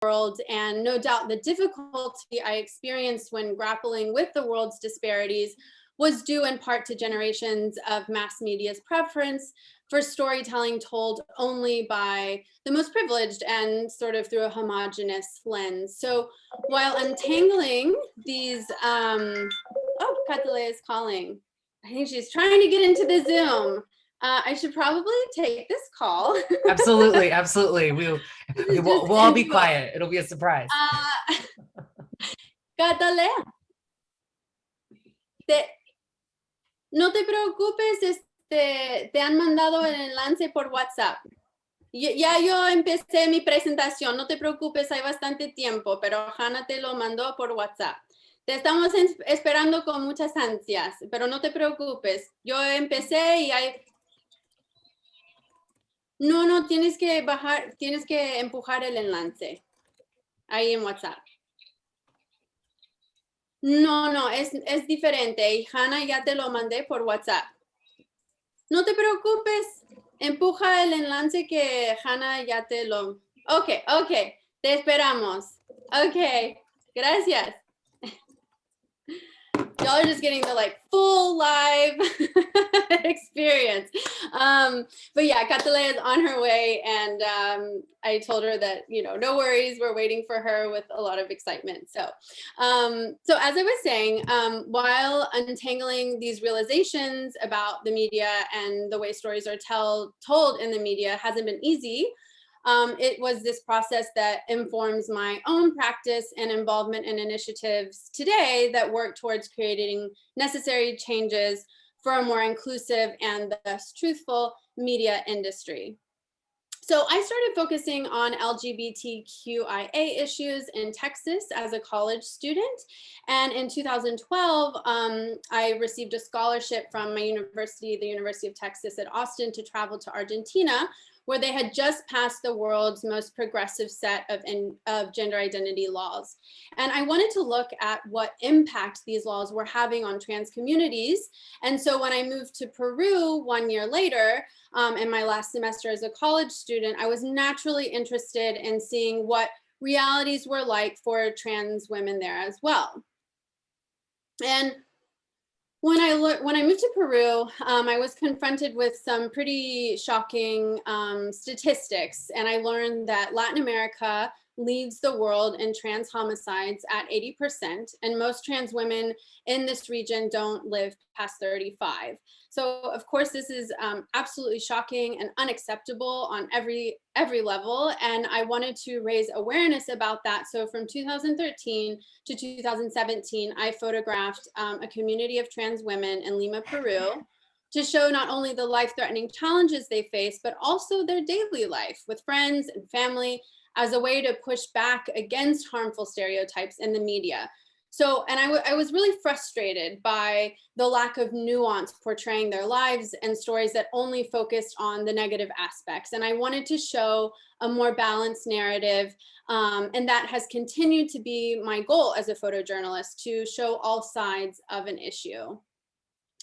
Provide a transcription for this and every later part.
world, and no doubt the difficulty I experienced when grappling with the world's disparities was due in part to generations of mass media's preference for storytelling told only by the most privileged and sort of through a homogenous lens. So while untangling these, oh, Kataleya is calling. I think she's trying to get into the Zoom. I should probably take this call. Absolutely, absolutely. We'll all be quiet. It'll be a surprise. Kataleya, no te preocupes, te han mandado el enlace por WhatsApp. Ya yo empecé mi presentación, no te preocupes, hay bastante tiempo, pero Hannah te lo mandó por WhatsApp. Te estamos esperando con muchas ansias, pero no te preocupes. Yo empecé y hay... No, tienes que bajar, tienes que empujar el enlace ahí en WhatsApp. No, es diferente. Y Hannah ya te lo mandé por WhatsApp. No te preocupes, empuja el enlace que Hannah ya te lo... Ok, te esperamos. Ok, gracias. Y'all are just getting the like full live experience. But yeah, Kataleya is on her way, and I told her that, you know, no worries, we're waiting for her with a lot of excitement. So as I was saying, while untangling these realizations about the media and the way stories are told in the media hasn't been easy, it was this process that informs my own practice and involvement in initiatives today that work towards creating necessary changes for a more inclusive and thus truthful media industry. So I started focusing on LGBTQIA issues in Texas as a college student. And in 2012, I received a scholarship from my university, the University of Texas at Austin, to travel to Argentina, where they had just passed the world's most progressive set of gender identity laws. And I wanted to look at what impact these laws were having on trans communities. And so when I moved to Peru 1 year later, in my last semester as a college student, I was naturally interested in seeing what realities were like for trans women there as well. And when I moved to Peru, I was confronted with some pretty shocking statistics, and I learned that Latin America leads the world in trans homicides at 80%, and most trans women in this region don't live past 35. So of course, this is absolutely shocking and unacceptable on every level, and I wanted to raise awareness about that. So from 2013 to 2017, I photographed a community of trans women in Lima, Peru, to show not only the life-threatening challenges they face, but also their daily life with friends and family, as a way to push back against harmful stereotypes in the media. So, and I was really frustrated by the lack of nuance portraying their lives and stories that only focused on the negative aspects. And I wanted to show a more balanced narrative, and that has continued to be my goal as a photojournalist, to show all sides of an issue.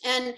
And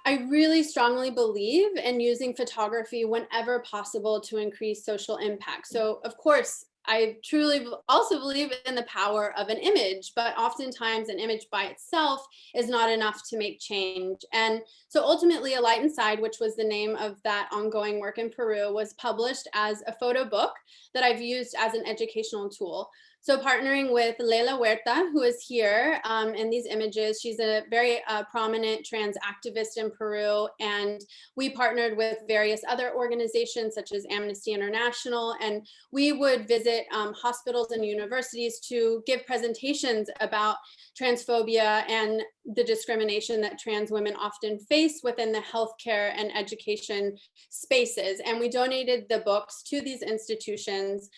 I really strongly believe in using photography whenever possible to increase social impact. So of course, I truly also believe in the power of an image, but oftentimes an image by itself is not enough to make change. And so ultimately, A Light Inside, which was the name of that ongoing work in Peru, was published as a photo book that I've used as an educational tool. So partnering with Leila Huerta, who is here in these images, she's a very prominent trans activist in Peru, and we partnered with various other organizations such as Amnesty International, and we would visit hospitals and universities to give presentations about transphobia and the discrimination that trans women often face within the healthcare and education spaces. And we donated the books to these institutions,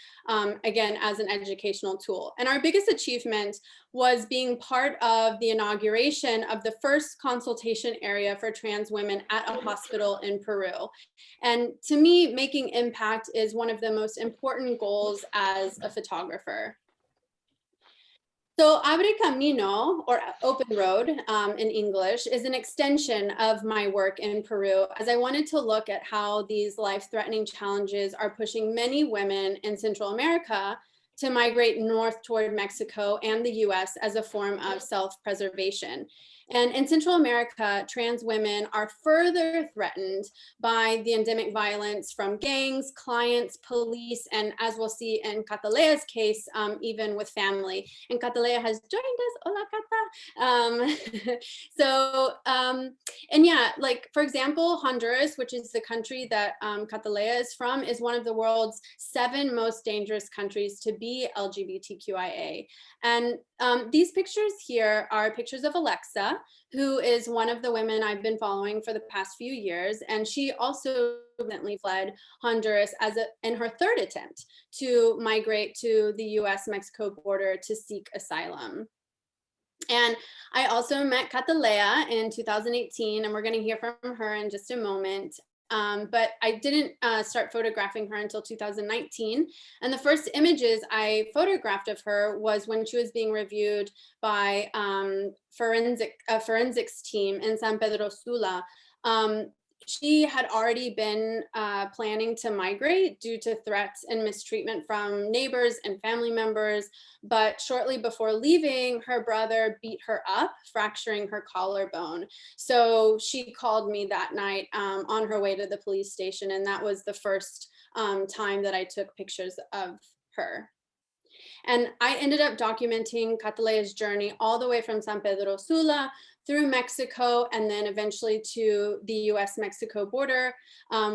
again, as an educational tool. And our biggest achievement was being part of the inauguration of the first consultation area for trans women at a hospital in Peru. And to me, making impact is one of the most important goals as a photographer. So Abre Camino, or Open Road in English, is an extension of my work in Peru, as I wanted to look at how these life-threatening challenges are pushing many women in Central America to migrate north toward Mexico and the US as a form of self-preservation. And in Central America, trans women are further threatened by the endemic violence from gangs, clients, police, and as we'll see in Kataleya's case, even with family. And Kataleya has joined us. Hola, Kata. And yeah, like for example, Honduras, which is the country that Kataleya is from, is one of the world's 7 most dangerous countries to be LGBTQIA. And these pictures here are pictures of Alexa, who is one of the women I've been following for the past few years. And she also recently fled Honduras in her 3rd attempt to migrate to the U.S. Mexico border to seek asylum. And I also met Kataleya in 2018, and we're going to hear from her in just a moment. But I didn't start photographing her until 2019. And the first images I photographed of her was when she was being reviewed by a forensics team in San Pedro Sula. She had already been planning to migrate due to threats and mistreatment from neighbors and family members. But shortly before leaving, her brother beat her up, fracturing her collarbone. So she called me that night on her way to the police station. And that was the first time that I took pictures of her. And I ended up documenting Kataleya's journey all the way from San Pedro Sula through Mexico, and then eventually to the U.S. Mexico border,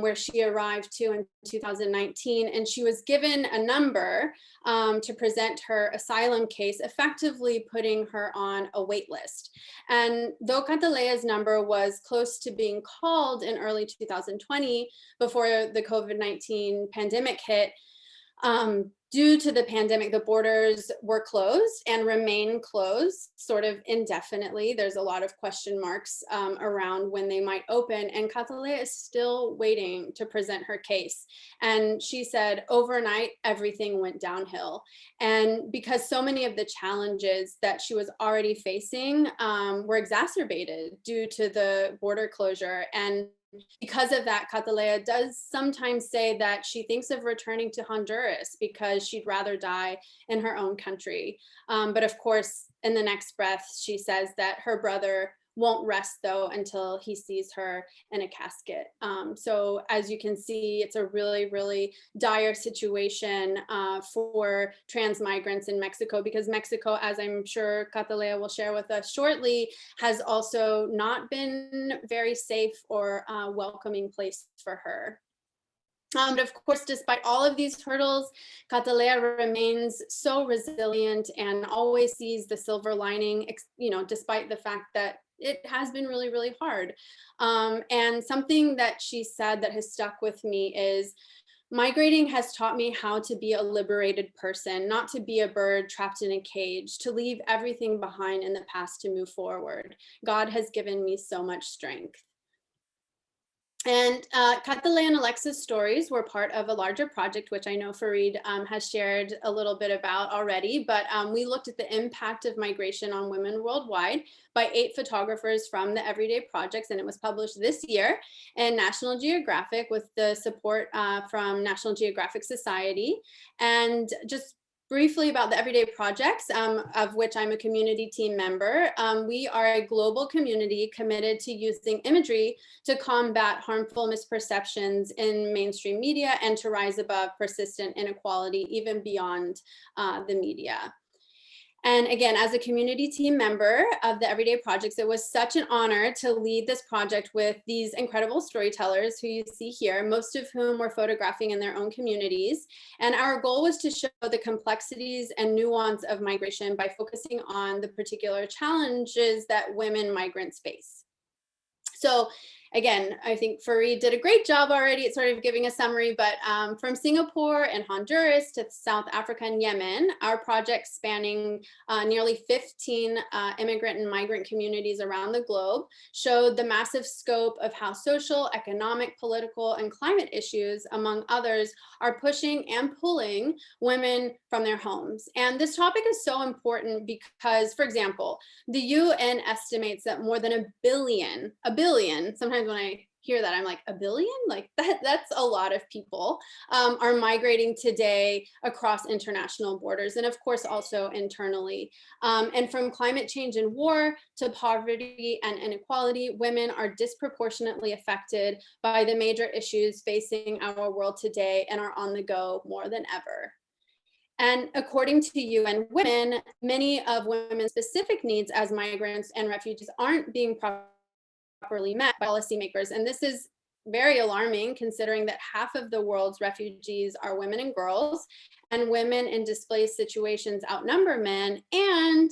where she arrived to in 2019. And she was given a number to present her asylum case, effectively putting her on a wait list. And though Kataleya's number was close to being called in early 2020, before the COVID-19 pandemic hit, due to the pandemic, the borders were closed and remain closed sort of indefinitely. There's a lot of question marks around when they might open, and Kataleya is still waiting to present her case. And she said overnight, everything went downhill. And because so many of the challenges that she was already facing were exacerbated due to the border closure. And because of that, Kataleya does sometimes say that she thinks of returning to Honduras because she'd rather die in her own country. But of course, in the next breath, she says that her brother won't rest though until he sees her in a casket. So as you can see, it's a really, really dire situation for trans migrants in Mexico, because Mexico, as I'm sure Kataleya will share with us shortly, has also not been very safe or welcoming place for her. But of course, despite all of these hurdles, Kataleya remains so resilient and always sees the silver lining, despite the fact that it has been really, really hard. And something that she said that has stuck with me is, migrating has taught me how to be a liberated person, not to be a bird trapped in a cage, to leave everything behind in the past to move forward. God has given me so much strength. And Kataleya and Alexa's stories were part of a larger project, which I know Fareed has shared a little bit about already, but we looked at the impact of migration on women worldwide by 8 photographers from the Everyday Projects, and it was published this year in National Geographic with the support from National Geographic Society. And just briefly about the Everyday Projects, of which I'm a community team member. We are a global community committed to using imagery to combat harmful misperceptions in mainstream media and to rise above persistent inequality, even beyond the media. And again, as a community team member of the Everyday Projects, it was such an honor to lead this project with these incredible storytellers who you see here, most of whom were photographing in their own communities. And our goal was to show the complexities and nuance of migration by focusing on the particular challenges that women migrants face. So again, I think Fareed did a great job already at sort of giving a summary, but from Singapore and Honduras to South Africa and Yemen, our project spanning nearly 15 immigrant and migrant communities around the globe showed the massive scope of how social, economic, political, and climate issues, among others, are pushing and pulling women from their homes. And this topic is so important because, for example, the UN estimates that more than a billion, sometimes when I hear that, I'm like, a billion? Like that's a lot of people are migrating today across international borders, and of course also internally. And from climate change and war to poverty and inequality, women are disproportionately affected by the major issues facing our world today and are on the go more than ever. And according to UN Women, many of women's specific needs as migrants and refugees aren't being properly met by policymakers. And this is very alarming, considering that half of the world's refugees are women and girls, and women in displaced situations outnumber men, and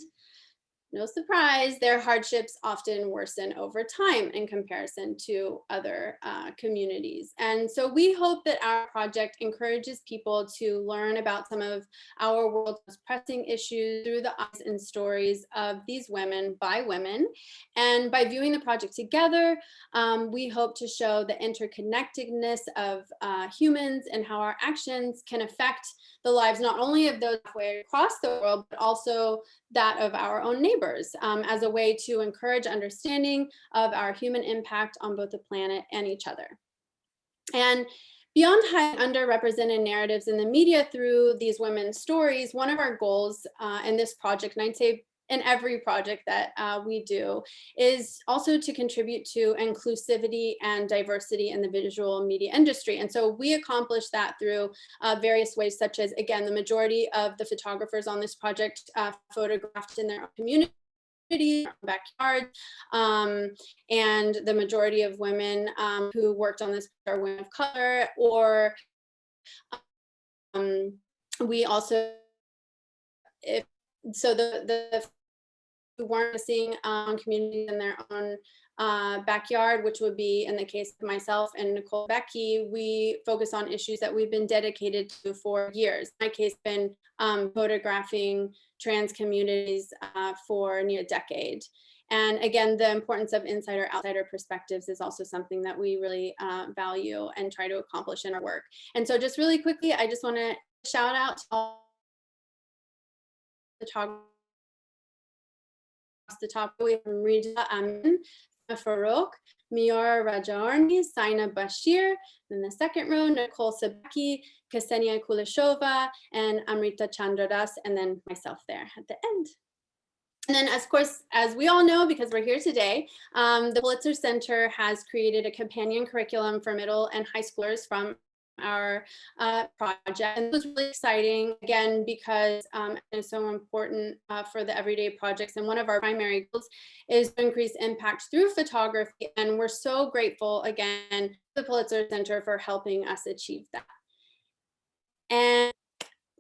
no surprise, their hardships often worsen over time in comparison to other communities. And so we hope that our project encourages people to learn about some of our world's most pressing issues through the eyes and stories of these women by women. And by viewing the project together, we hope to show the interconnectedness of humans and how our actions can affect the lives not only of those halfway across the world, but also that of our own neighbors, as a way to encourage understanding of our human impact on both the planet and each other. And beyond highlighting underrepresented narratives in the media through these women's stories, one of our goals in this project, and I'd say in every project that we do, is also to contribute to inclusivity and diversity in the visual media industry. And so we accomplish that through various ways, such as, again, the majority of the photographers on this project photographed in their own community, backyard, and the majority of women who worked on this are women of color, or we also, so the who weren't seeing communities in their own backyard, which would be in the case of myself and Nicole Becky, we focus on issues that we've been dedicated to for years. In my case, been photographing trans communities for near a decade. And again, the importance of insider-outsider perspectives is also something that we really value and try to accomplish in our work. And so just really quickly, I just want to shout out to all the photographers the top. We have Rija Amin, Farouk, Miora Rajarni, Saina Bashir. In the second row, Nicole Sabaki, Ksenia Kuleshova, and Amrita Chandradas, and then myself there at the end. And then, of course, as we all know, because we're here today, the Pulitzer Center has created a companion curriculum for middle and high schoolers from our project. And it was really exciting, again, because it's so important for the everyday projects. And one of our primary goals is to increase impact through photography. And we're so grateful, again, to the Pulitzer Center for helping us achieve that. And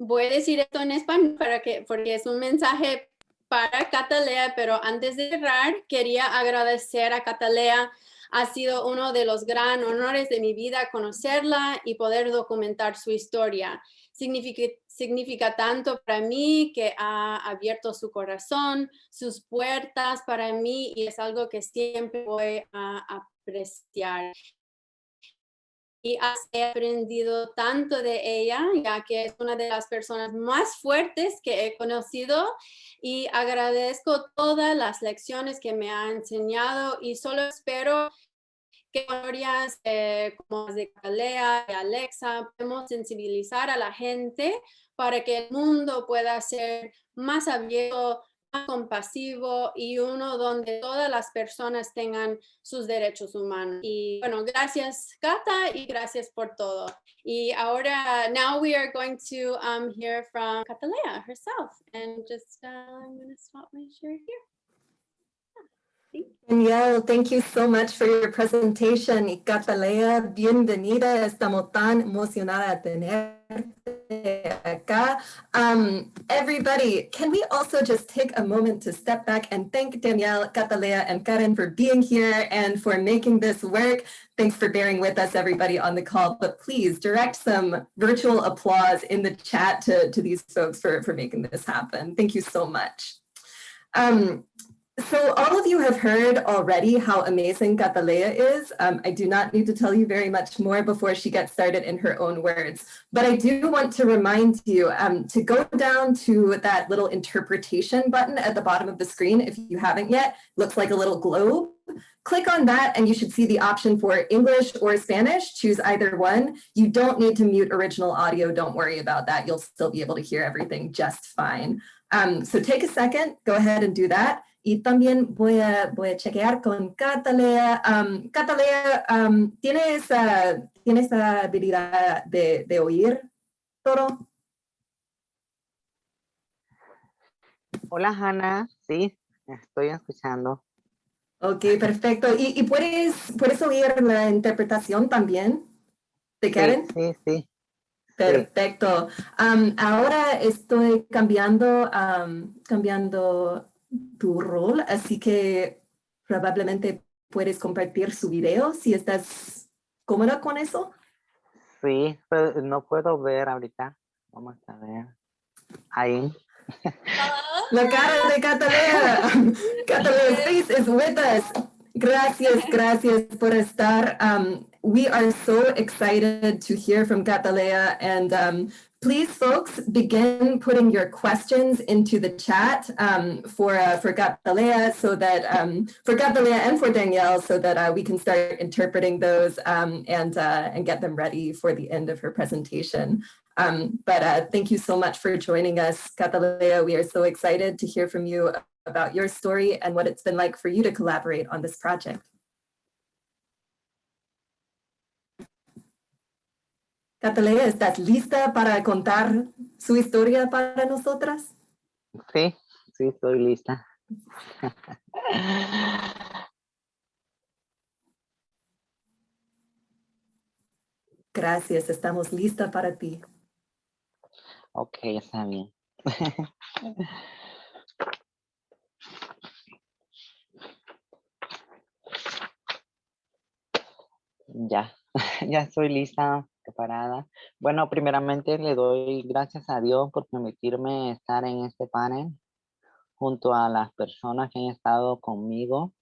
voy a decir esto en español porque es un mensaje para Kataleya, pero antes de cerrar, quería agradecer a Kataleya. Ha sido uno de los gran honores de mi vida conocerla y poder documentar su historia. Significa tanto para mí que ha abierto su corazón, sus puertas para mí, y es algo que siempre voy a apreciar. Y he aprendido tanto de ella, ya que es una de las personas más fuertes que he conocido, y agradezco todas las lecciones que me ha enseñado, y solo espero que historias como las de Kataleya y Alexa podemos sensibilizar a la gente para que el mundo pueda ser más abierto, más compasivo, y uno donde todas las personas tengan sus derechos humanos. Y bueno, gracias Kata, y gracias por todo. Y ahora, now we are going to hear from Kataleya herself, and just I'm going to stop my share here. Danielle, thank you so much for your presentation. Y Kataleya, bienvenida. Estamos tan emocionada de tenerte acá. Everybody, can we also just take a moment to step back and thank Danielle, Kataleya, and Karen for being here and for making this work. Thanks for bearing with us, everybody on the call, but please direct some virtual applause in the chat to these folks for making this happen. Thank you so much. So all of you have heard already how amazing Kataleya is. I do not need to tell you very much more before she gets started in her own words, but I do want to remind you to go down to that little interpretation button at the bottom of the screen if you haven't yet. Looks like a little globe. click on that and you should see the option for English or Spanish. Choose either one. You don't need to mute original audio. Don't worry about that. You'll still be able to hear everything just fine. So take a second, go ahead and do that. Y también voy a chequear con Kataleya. Kataleya, ¿tiene esa habilidad de oír todo? Hola, Hannah. Sí, estoy escuchando. Ok, perfecto. ¿Y puedes oír la interpretación también de Karen? Sí, sí, sí. Perfecto. Ahora estoy cambiando tu rol, así que probablemente puedes compartir su video si estás cómoda con eso. Sí, pero no puedo ver ahorita. Vamos a ver. Ahí. La cara de Kataleya. Kataleya's face is with us. Gracias por estar. We are so excited to hear from Kataleya, and please, folks, begin putting your questions into the chat for Kataleya, so that for Kataleya and for Danielle, so that we can start interpreting those and get them ready for the end of her presentation. But thank you so much for joining us, Kataleya. We are so excited to hear from you about your story and what it's been like for you to collaborate on this project. Kataleya, ¿estás lista para contar su historia para nosotras? Sí, sí, estoy lista. Gracias, estamos listas para ti. Ok, está bien. Ya, ya estoy lista, preparada. Bueno, primeramente le doy gracias a Dios por permitirme estar en este panel junto a las personas que han estado conmigo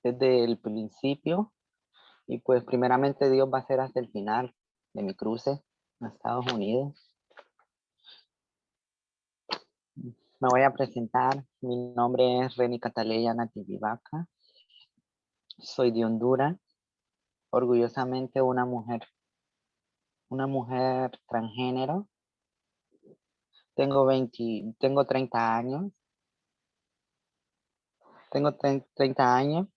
desde el principio. Y pues primeramente Dios va a ser hasta el final de mi cruce a Estados Unidos. Me voy a presentar. Mi nombre es Kataleya Nativi Baca. Soy de Honduras. Orgullosamente una mujer transgénero. Tengo 30 años. Tengo 30 años.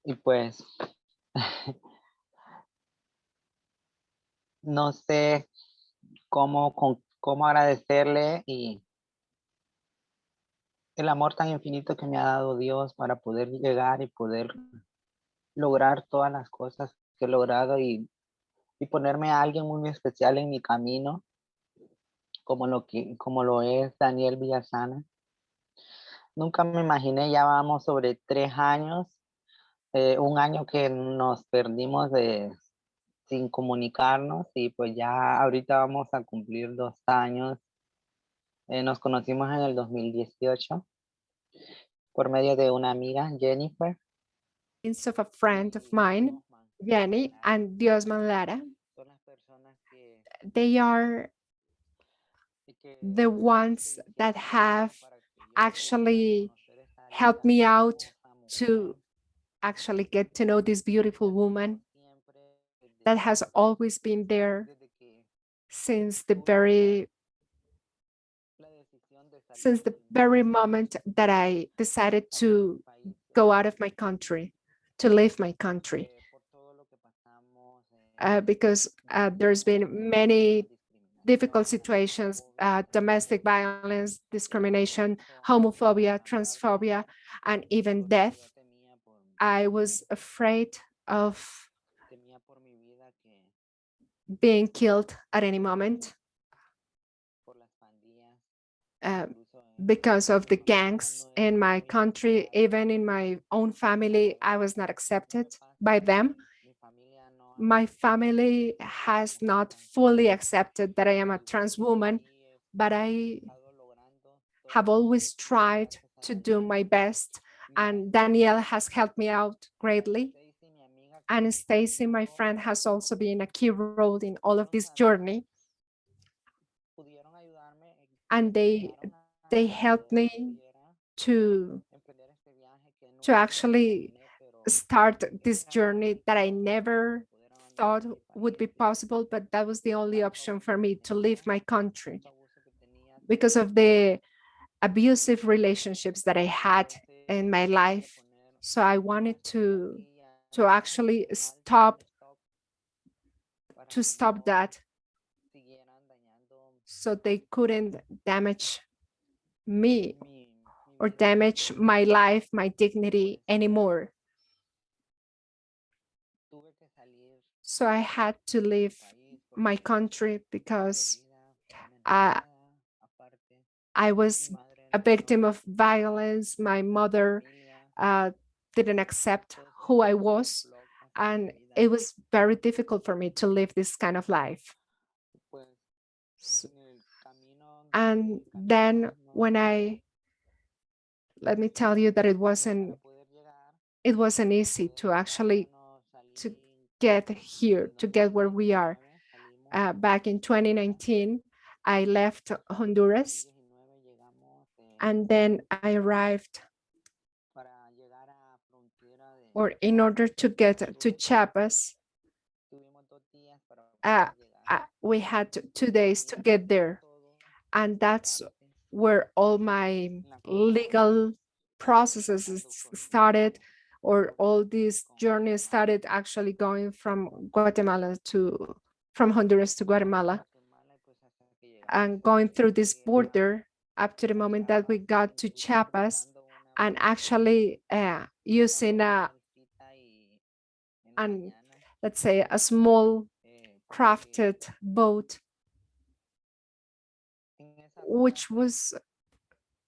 Y pues no sé cómo agradecerle y el amor tan infinito que me ha dado Dios para poder llegar y poder lograr todas las cosas que he logrado y ponerme a alguien muy especial en mi camino, como lo es Danielle Villasana. Nunca me imaginé, ya vamos sobre 3 años, un año que nos perdimos sin comunicarnos y pues ya ahorita vamos a cumplir 2 años. Nos conocimos en el 2018 por medio de una amiga, Jennifer. Of a friend of mine, Jenny and Diosman Lara. They are the ones that have actually helped me out to actually get to know this beautiful woman that has always been there since the very moment that I decided to go out of my country, to leave my country. Because there's been many difficult situations, domestic violence, discrimination, homophobia, transphobia, and even death. I was afraid of being killed at any moment because of the gangs in my country. Even in my own family, I was not accepted by them. My family has not fully accepted that I am a trans woman, but I have always tried to do my best, and Danielle has helped me out greatly. And Stacy, my friend, has also been a key role in all of this journey. And they helped me to to actually start this journey that I never thought would be possible, but that was the only option for me, to leave my country because of the abusive relationships that I had in my life. So I wanted to actually stop that, so they couldn't damage me or damage my life, my dignity anymore. So I had to leave my country because I was a victim of violence. My mother didn't accept who I was, and it was very difficult for me to live this kind of life. And then let me tell you that it wasn't easy to actually to get here, to get where we are. Back in 2019, I left Honduras, and then I arrived, or in order to get to Chiapas, we had 2 days to get there. And that's where all my legal processes started, or all these journeys started, actually going from Honduras to Guatemala, and going through this border up to the moment that we got to Chiapas, and actually using let's say a small crafted boat, which was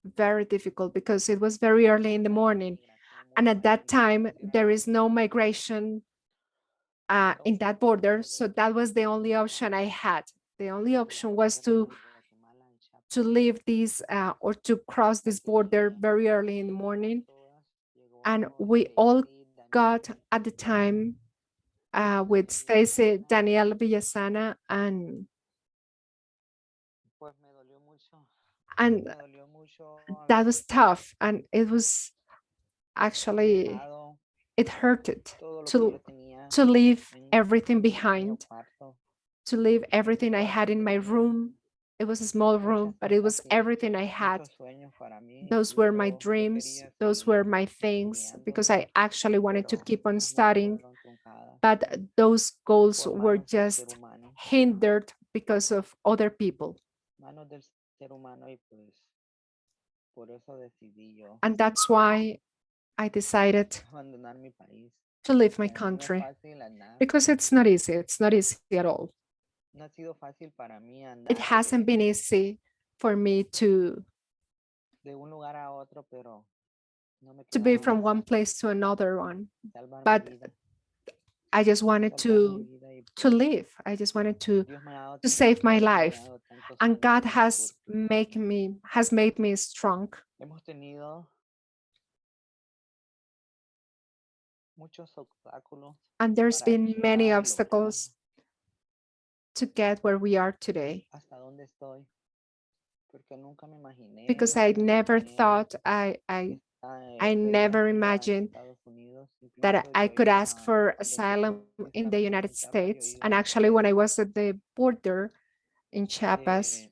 very difficult because it was very early in the morning. And at that time, there is no migration in that border. So that was the only option I had. The only option was to leave this or to cross this border very early in the morning. And we all got at the time with Stacy, Danielle Villasana, and that was tough. And it was actually, it hurted to leave everything behind, to leave everything I had in my room. It was a small room, but it was everything I had. Those were my dreams. Those were my things, because I actually wanted to keep on studying. But those goals were just hindered because of other people. And that's why I decided to leave my country, because it's not easy. It's not easy at all. It hasn't been easy for me to be from one place to another one, but I just wanted to live. I just wanted to save my life, and God has made me strong. And there's been many obstacles to get where we are today, because I never thought, I never imagined that I could ask for asylum in the United States. And actually, when I was at the border in Chiapas,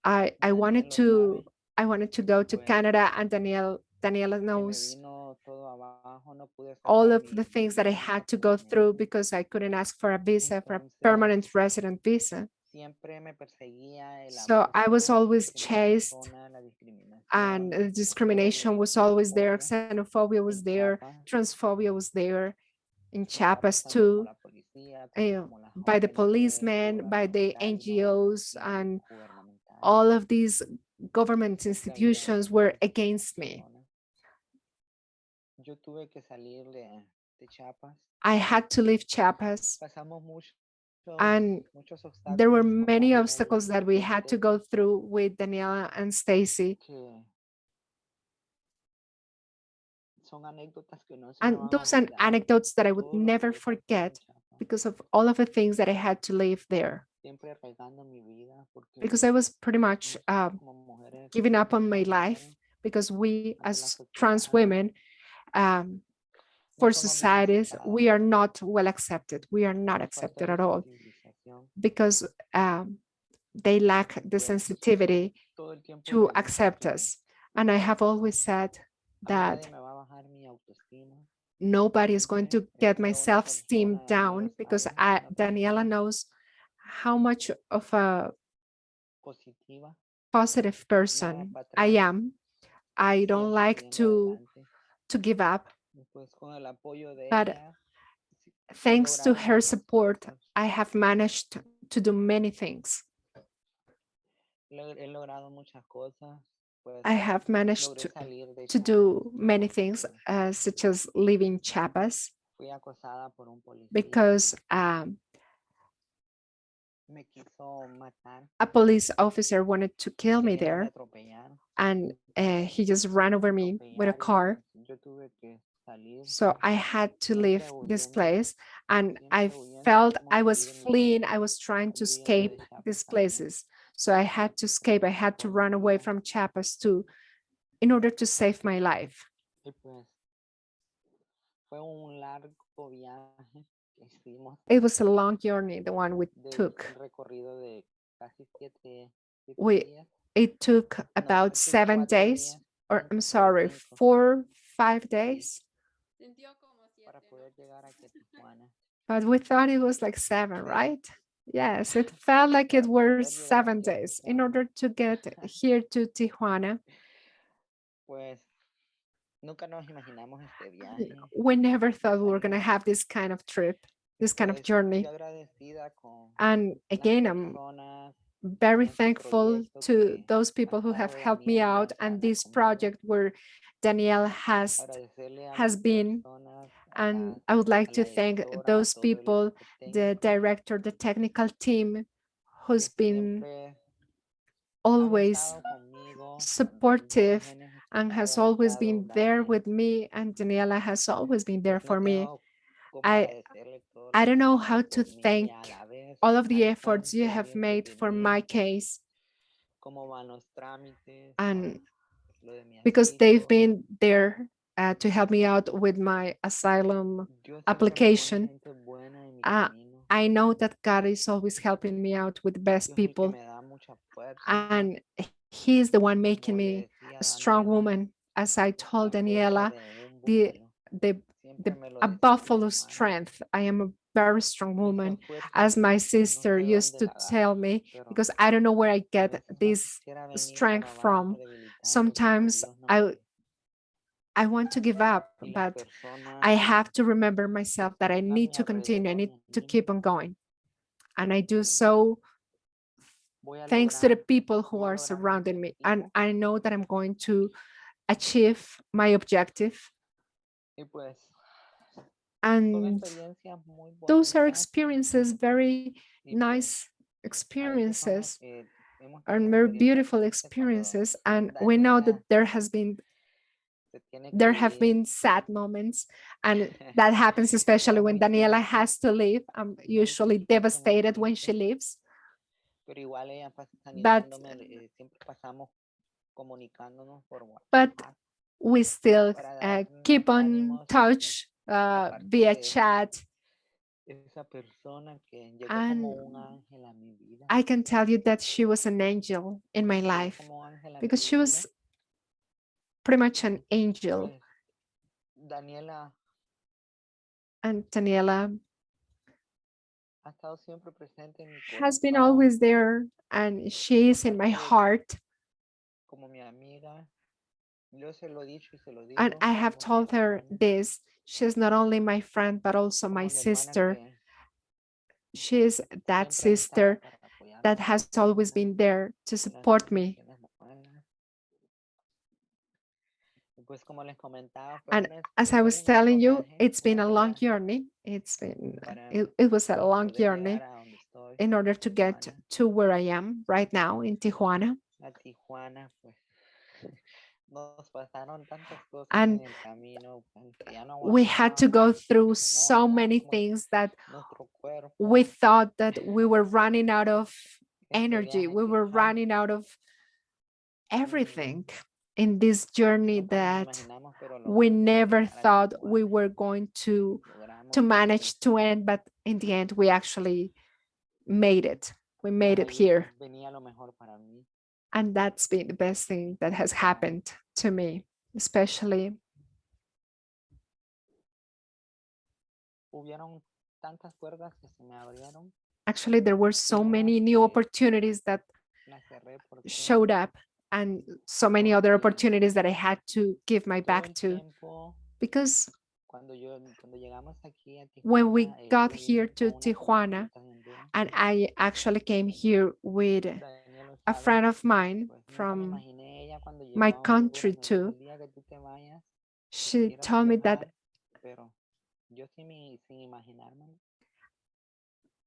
I wanted to go to Canada, and Daniela knows all of the things that I had to go through, because I couldn't ask for a visa, for a permanent resident visa. So I was always chased, and the discrimination was always there. Xenophobia was there, transphobia was there in Chiapas too, by the policemen, by the NGOs, and all of these government institutions were against me. I had to leave Chiapas, and there were many obstacles that we had to go through with Daniela and Stacy. And those are anecdotes that I would never forget, because of all of the things that I had to live there. Because I was pretty much giving up on my life, because we ante la as trans sociedad. women, No for somos bien societies, we aceptados are not well accepted. We are not por falta accepted de at all sensibilización. because they lack the Pues, sensitivity todo el tiempo to le digo accept que us. And I have always said a mí that nadie me va a bajar mi autoestima. nobody is going to Siempre he get my sido una self-esteem persona, down Daniela because sabe, una Daniela persona knows how much of a positiva, positive no person para I atrás, am. I don't siempre like saliendo adelante. to give up, Y pues con el apoyo de but ella, he thanks to logrado her muchas support, cosas. I have managed to do many things. He logrado muchas cosas. Pues I have managed logré salir de to do many Chiapas things, porque such as leaving Chiapas, fui acosada por un policía. because Me quiso matar. a police officer wanted to kill me Queriéndome there, atropellar. and he just ran over me with a Atropellar y car. pues yo tuve que salir. So I had to leave Siempre this huyendo, place, and I siempre huyendo. felt Como I was salir de mi fleeing, país, I was trying to salir huyendo de escape these Chiapas también. places. So I had to escape, I had to run away from Chiapas too, in order to save my life. Y pues fue un largo viaje que hicimos It was a long journey, the one we de took. un recorrido de casi siete We- días. It took No, about casi 7 4 days, días, or I'm 5, sorry, 5, 4, 5 days, Sintió como para 7, poder ¿no? llegar aquí a Tijuana. but we thought it was like 7, Sí. right? Yes, it felt like it Para were poder llegar 7 aquí a days in Tijuana. order to get here to Tijuana. Pues nunca nos imaginamos este viaje. We never thought we were going to have this kind of trip, this kind of Pues, journey. estoy agradecida con And las again, I'm personas, very con este thankful proyecto to que those ha people who have estado helped me Danielle out, and Villasana this conmigo. project where Danielle has Agradecerle a has las been. personas, And I would like a to la thank directora, a those todo el people, equipo the técnico, director, the technical team, who's que been siempre han always estado conmigo, supportive Daniela and has ha always estado, been there Daniel. with me, and Daniela has always been there Pues no for me. tengo cómo I agradecerle todo I lo don't que know han how hecho to por mí thank y a la vez all of the al efforts you tanto, have bien made for my pendiente, case, cómo van los trámites, and lo de mi because they've asilo. been there to help me out with my asylum Dios siempre me pone application. gente buena en mi Uh, camino. I know that God is always helping me out with the best Dios es el que people, me da mucha fuerza. and He is the one making Como le me decía a strong Daniela, woman. As I la told fuerza Daniela, de un the búfalo. the Siempre me lo a decía mi buffalo hermana. strength. I am a very strong Esa woman, fuerza as my no sister sé used dónde to la agarro, tell me, pero because I don't know where I a get veces no this quisiera venir strength para abajo from. debilitarme, pero Sometimes Dios no me I want to give up, y las but personas I have to remember myself that I a need mi to continue. I alrededor need me to animan keep on going. And I do que so voy a thanks to the lograr, people who voy a are lograr mi surrounding me. And objetivo I know that I'm going to achieve my objective. y pues son And experiencias muy those are bonitas experiences, very y pues nice a veces son las experiences, que hemos and tenido very experiencias beautiful tristes cuando experiences. And we know that Daniela there has been se tiene there que have ir. been sad moments, and that happens especially Queda when muy Daniela triste, has to leave. I'm muy usually triste, muy devastated when she triste, leaves, pero igual ella pasa but animándome, siempre pasamos comunicándonos por but WhatsApp we still para darnos keep on ánimos, touch aparte via de chat. esa persona que llegó como And un ángel a mi vida, I can tell you that she was an angel in my llegó life, como ángel a mi because she vida, was pretty much an angel. pues Daniela And Daniela ha estado siempre presente en mi has been corazón, always there, and she is in my aparte de heart. como mi amiga, yo se lo he dicho y se lo And digo, I have como mi told her hermana, this. She's not only my friend, but also como my la hermana sister. que She is that siempre ha estado sister para apoyarme that en has las always buenas, been there to en las support me. situaciones buenas. Y pues como les comentaba, And as I was fue un largo telling you, viaje, it's un been a largo long viaje journey. para It was a long poder journey llegar a donde estoy, in order to get Tijuana. to where I am right now in Tijuana. A Tijuana, pues nos pasaron tantas cosas And en el camino, pues, que ya no we had to aguantábamos, go through no so many aguantábamos things that nuestro cuerpo, we thought that we were running out of este energy. viaje We que were ajá, running out of everything. in this journey that we never thought we were going to manage to end, but in the end, we actually made it. We made it here. And that's been the best thing that has happened to me, especially. Actually, there were so many new opportunities that showed up, and so many other opportunities that I had to give my back to, because when we got here to Tijuana, and I actually came here with a friend of mine from my country too, she told me that,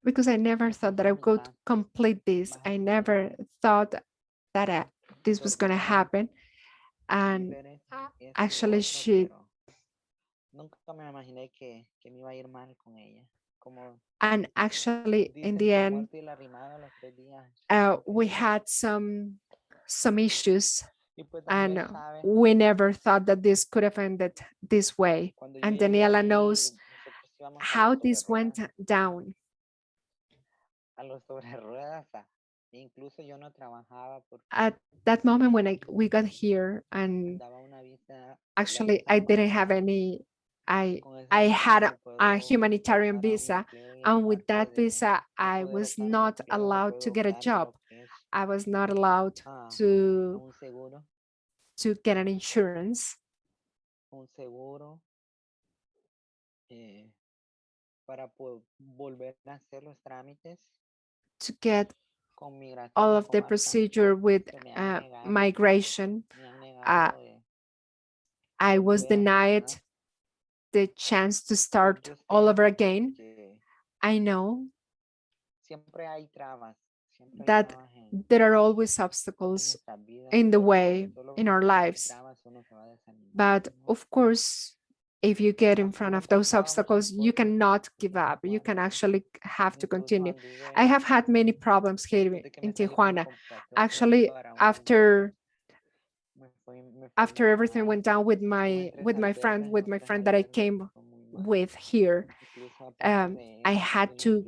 because I never thought that I could complete this. I never thought that this was going to happen. And actually, in the end, we had some issues, and we never thought that this could have ended this way. And Daniela knows how this went down. At that moment when we got here, and actually I didn't have any, I had a humanitarian visa, and with that visa I was not allowed to get a job. I was not allowed to get an insurance, to get all of the procedure with migration. I was denied the chance to start all over again. I know that there are always obstacles in the way in our lives, but of course, if you get in front of those obstacles, you cannot give up. You can actually have to continue. I have had many problems here in Tijuana. Actually, after everything went down with my friend that I came with here, I had to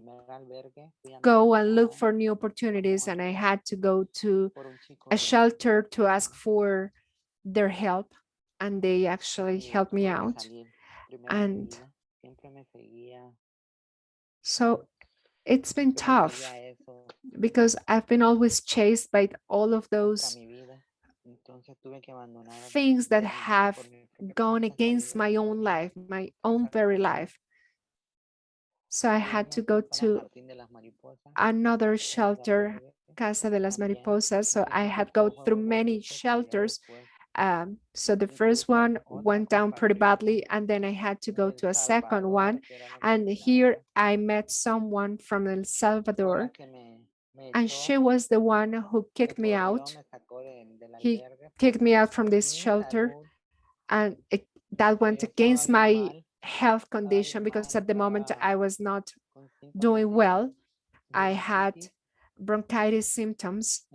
go and look for new opportunities, and I had to go to a shelter to ask for their help, and they actually helped me out. And so it's been tough, because I've been always chased by all of those things that have gone against my own life, my own very life. So I had to go to another shelter, Casa de las Mariposas. So I had go through many shelters. So the first one went down pretty badly, and then I had to go to a second one. And here I met someone from El Salvador, and she was the one who kicked me out. He kicked me out from this shelter, and that went against my health condition, because at the moment I was not doing well. I had bronchitis symptoms.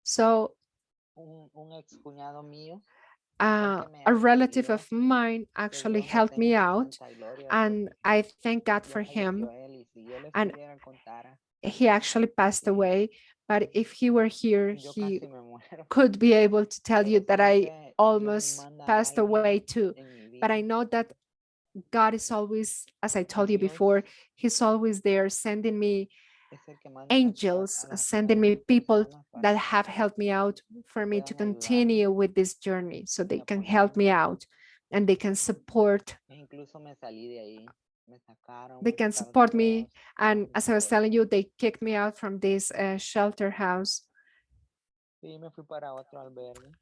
So a relative of mine actually helped me out, and I thank God for him. And he actually passed away, but if he were here, he could be able to tell you that I almost passed away too. But I know that God is always, as I told you before, he's always there sending me angels, sending me people that have helped me out for me to continue with this journey, so they can help me out and they can support me. And as I was telling you, they kicked me out from this shelter house.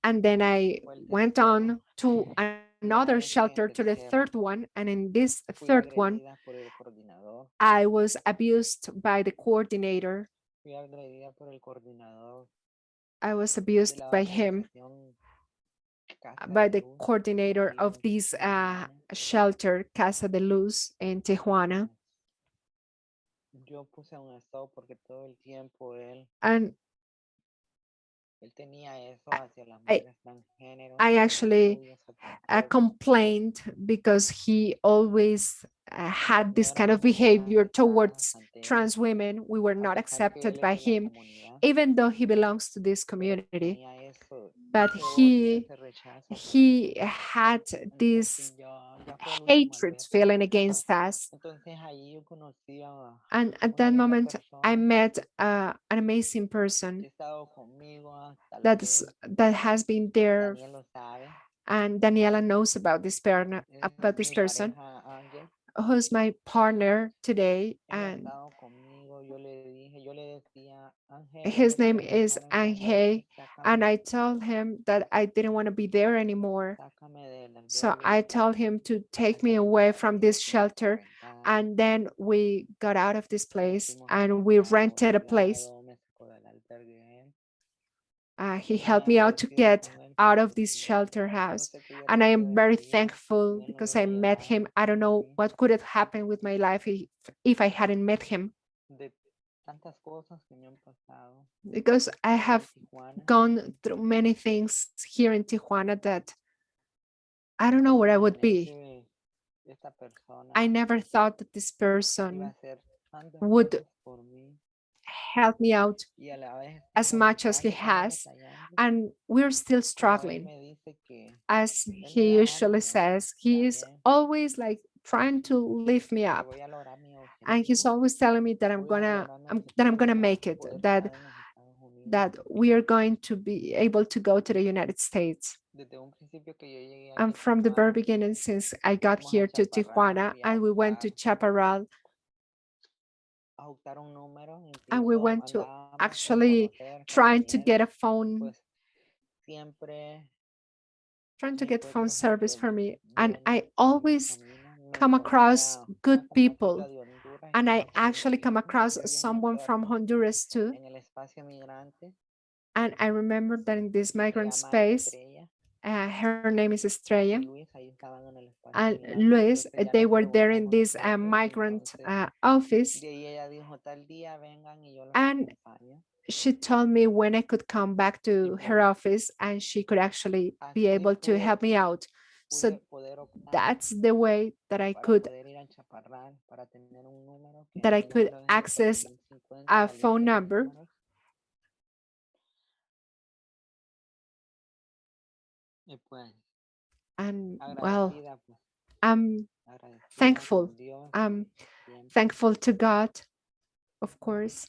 And then I went on to another shelter, to the third one. And in this third one, I was abused by the coordinator. I was abused by him, by the coordinator of this shelter, Casa de Luz in Tijuana. And I, I actually complained because he always had this kind of behavior towards trans women. We were not accepted by him, even though he belongs to this community. But he had this hatred feeling against us. And at that moment, I met an amazing person that has been there, and Daniela knows about this person, who's my partner today, and his name is Angel. And I told him that I didn't want to be there anymore. So I told him to take me away from this shelter. And then we got out of this place and we rented a place. He helped me out to get out of this shelter house. And I am very thankful because I met him. I don't know what could have happened with my life if I hadn't met him. Because I have gone through many things here in Tijuana that I don't know where I would be. I never thought that this person would help me out as much as he has, and we're still struggling. As he usually says, he is always like trying to lift me up, and he's always telling me that I'm gonna make it, that we are going to be able to go to the United States. And from the very beginning, since I got here to Tijuana and we went to Chaparral, and we went to actually trying to get phone service for me. And I always come across good people. And I actually come across someone from Honduras too. And I remember that in this migrant space, her name is Estrella and Luis, they were there in this migrant office. And she told me when I could come back to her office and she could actually be able to help me out. So that's the way that I could access a phone number. And well, I'm thankful. I'm thankful to God, of course,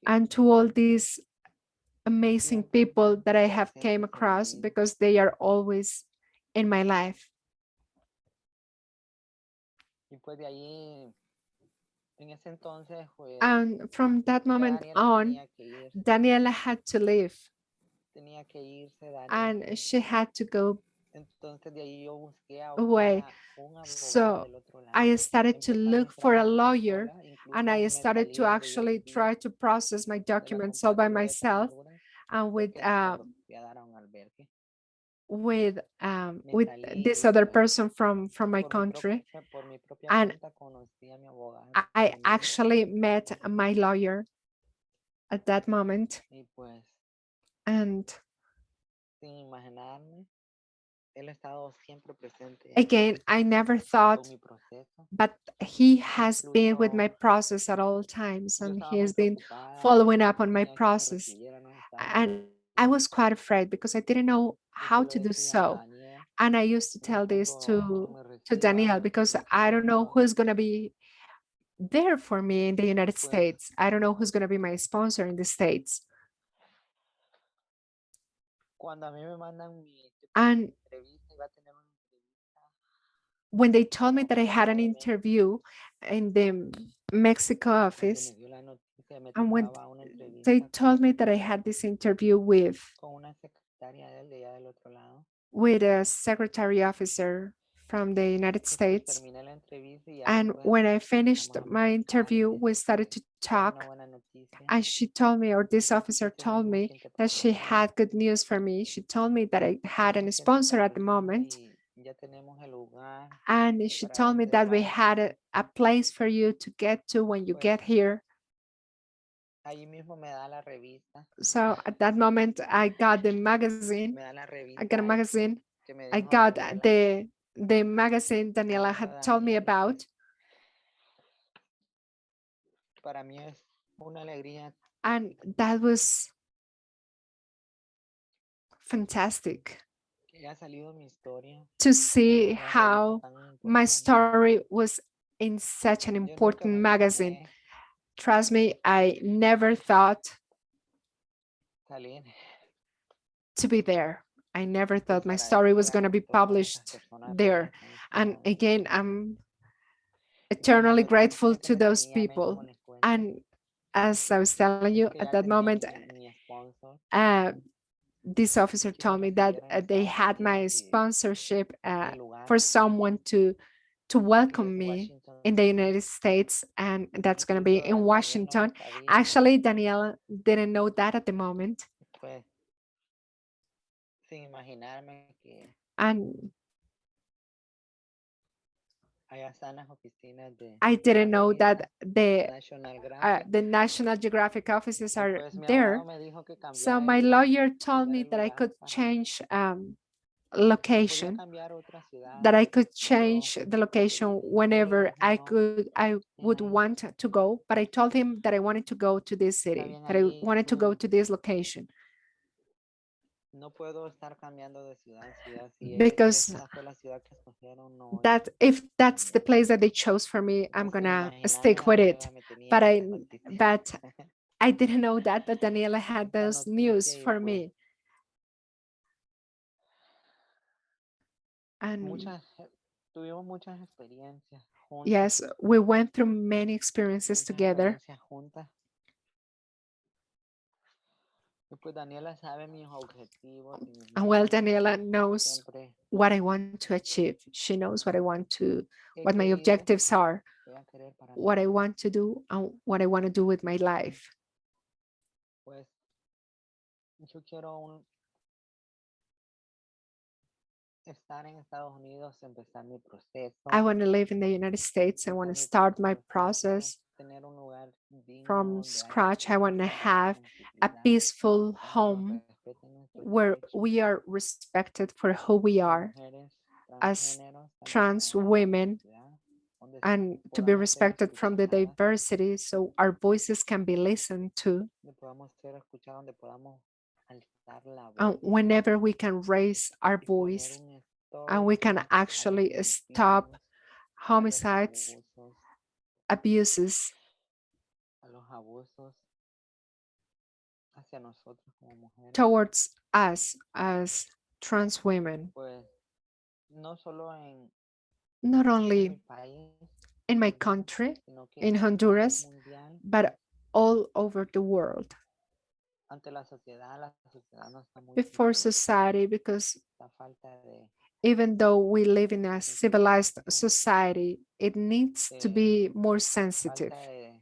and to all these amazing people that I have came across, because they are always in my life. And from that moment on, Daniela had to leave, and she had to go away. So I started to look for a lawyer, and I started to actually try to process my documents all by myself, and with this other person from my country. And I actually met my lawyer at that moment. And again, I never thought, but he has been with my process at all times, and he has been following up on my process. And I was quite afraid because I didn't know how to do so. And I used to tell this to Danielle, because I don't know who's going to be there for me in the United States. I don't know who's going to be my sponsor in the States. And when they told me that I had an interview in the Mexico office, and when they told me that I had this interview with a secretary officer from the United States, and when I finished my interview, we started to talk, and she told me, or this officer told me, that she had good news for me. She told me that I had a sponsor at the moment, and she told me that we had a place for you to get to when you get here. Ahí mismo me da la revista. So at that moment, I got the magazine. Me da la revista. I got a ahí magazine. que me I dijo got Daniela. the magazine Daniela Dijo had told me Daniela, about, para mí es una alegría and that was fantastic que haya salido mi historia. to see en una revista how tan my importante. story was in such an Yo nunca important me magazine. imaginé Trust me, I never thought salir to be there. I never y thought my para story was decirle going to a be todas esas published personas there. bellas que han And estado again, I'm y eternally cuando grateful siempre to me those tenía, ven people. como les cuento, And as I was telling es you que at ya that tenían moment, mi sponsor. this officer Quiero told que me that estuvieran en they Estados had my Unidos y sponsorship el lugar for someone to es welcome me Washington. in the United States, and that's going to be Incluso in Daniel no Washington. lo sabía. Actually, Daniela didn't know that at the moment, Pues sin imaginarme que and haya sanas oficinas de I didn't know that National Geographic. the National Geographic offices Y are pues mi there. abogado me dijo que So cambiara my el lugar, lawyer told cambiara me el that I lugar could para change que podía location, cambiar a otra ciudad. that I could Yo change the location le dije, whenever no, I would want to go. But I told him that I wanted to go to this está city, bien that I ahí, wanted to go to this location, no puedo estar cambiando de ciudad en ciudad. Si because esa fue la ciudad que escogieron, no voy a that if that's the cambiar. place that they chose for me, I'm Pues sin gonna imaginarme, stick with it. Daniela me tenía But esta noticia. I didn't know that, but Daniela had Esta those news noticia y for pues me. And tuvimos muchas experiencias juntas. yes, we went through many experiences muchas together. experiencias juntas. Y pues Daniela sabe mis objetivos y mis And well, metas. Daniela knows Siempre what I want to achieve. She knows what I want to, he what my querido, objectives are, voy a querer para mi what I vida. want to do, and what I want to do with my life. Pues yo quiero estar en Estados Unidos, empezar mi proceso. I want to live in the United States. I want to start my process tener un lugar digno from donde haya scratch. I want to paz, donde haya have a tranquilidad, peaceful donde nos home respeten nuestros where derechos we are respected for who we como are mujeres as transgéneros, también trans haya women, diversidad, donde and to be podamos ser respected from the escuchadas, diversity so our voices can be listened to. donde podamos ser escuchados, donde podamos alzar la And voz whenever we can raise our y poner voice un and we stop can a los actually stop homicidios, a los homicides, abuses hacia nosotros como mujeres. towards us as trans women, Pues no solo not en only mi país, in my Honduras, country, sino que in a nivel Honduras, mundial, but all over the world, ante la sociedad no está muy before civilizada. society, because La falta de even though we live in a civilized sensibilización, society, it needs to be more sensitive falta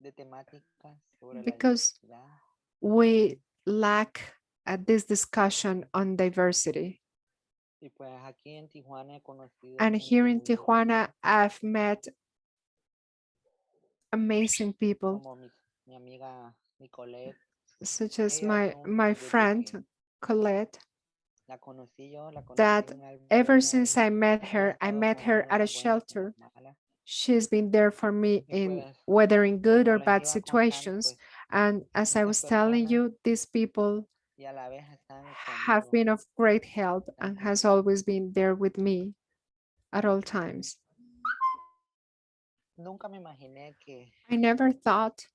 de temáticas sobre la because diversidad. we lack this discussion on diversity. Y pues aquí en Tijuana he conocido And gente here in muy linda, Tijuana, I've met amazing people, como mi amiga Nicolette. such as Ella my desde friend que Colette, la conocí that en un ever albergue since ahí. I met Ella ha her, I estado met her conmigo at en a las buenas y en shelter. las malas. She's been there for me Y in pues, whether in good como or les bad iba contando, situations. pues And as I estas was telling personas you, these people y a la vez están have conmigo, been of great help están and has conmigo. always been there with me at all times. Nunca me imaginé que I never thought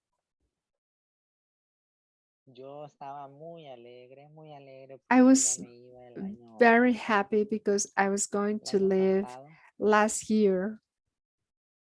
yo estaba muy alegre I porque ya was me iba el año, very happy because I was going el to año live pasado. last year,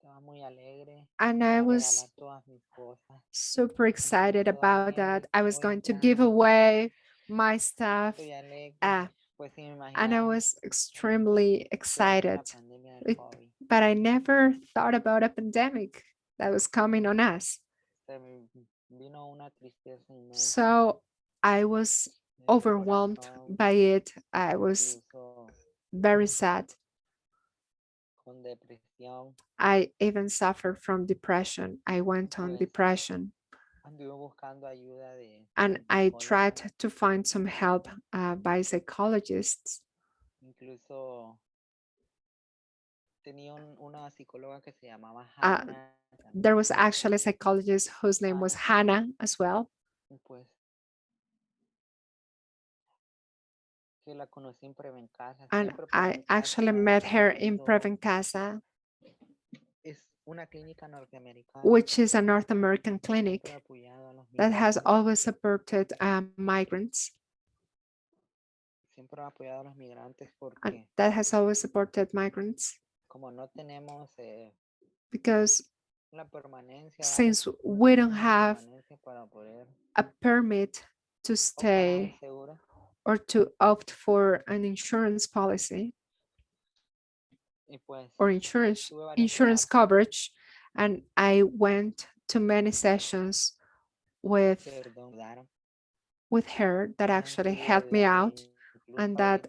Estaba muy alegre. and Voy I a was regalar todas mis cosas. super excited Empezó about Daniela that. y I que was hoy going to ya give away my stuff, estoy alegre. Pues sin and I imaginarme was extremely que venía excited. la pandemia del COVID. But I never thought about a pandemic that was coming on us. Se me vino una tristeza inmensa So I was en mi overwhelmed corazón, by it. I was incluso very sad. con depresión. I even suffered from depression. I went on Pues depression. And I tried to find some help by psychologists. There was actually a psychologist whose name was Hannah as well. And I actually met her in Prevencasa, which is a North American clinic that has always supported migrants. And that has always supported migrants. Because since we don't have a permit to stay or to opt for an insurance policy or insurance coverage, and I went to many sessions with her that actually helped me out and that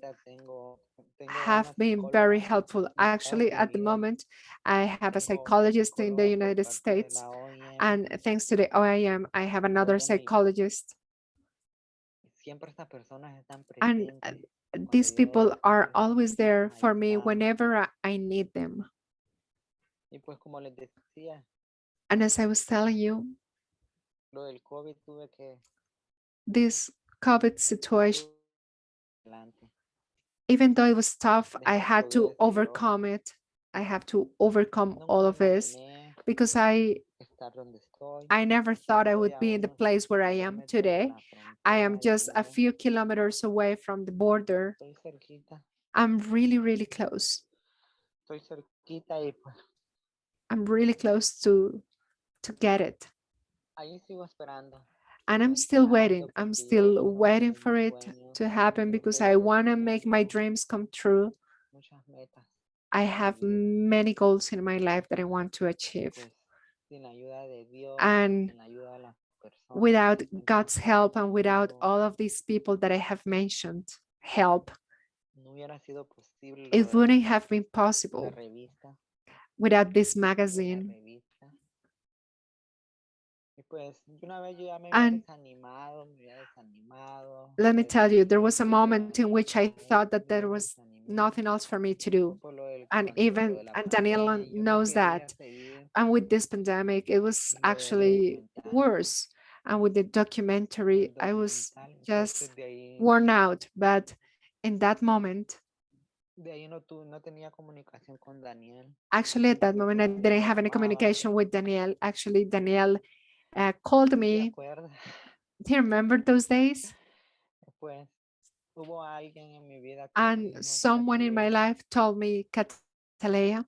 have been very helpful. Actually, at the moment, I have a psychologist in the United States, and thanks to the OIM, I have another psychologist. And these people are always there for me whenever I need them. And as I was telling you, this COVID situation, even though it was tough, I had to overcome it. I have to overcome all of this because I never thought I would be in the place where I am today. I am just a few kilometers away from the border. I'm really, really close. I'm really close to get it. And I'm still waiting. I'm still waiting for it to happen because I want to make my dreams come true. I have many goals in my life that I want to achieve. And without God's help and without all of these people that I have mentioned, help, it wouldn't have been possible without this magazine. And let me tell you, there was a moment in which I thought that there was nothing else for me to do. And Danielle knows that. And with this pandemic, it was actually worse. And with the documentary, I was just worn out. But in that moment, actually, at that moment, I didn't have any communication with Danielle. Actually, Danielle called me. Do you remember those days? And someone in my life told me, Kataleya,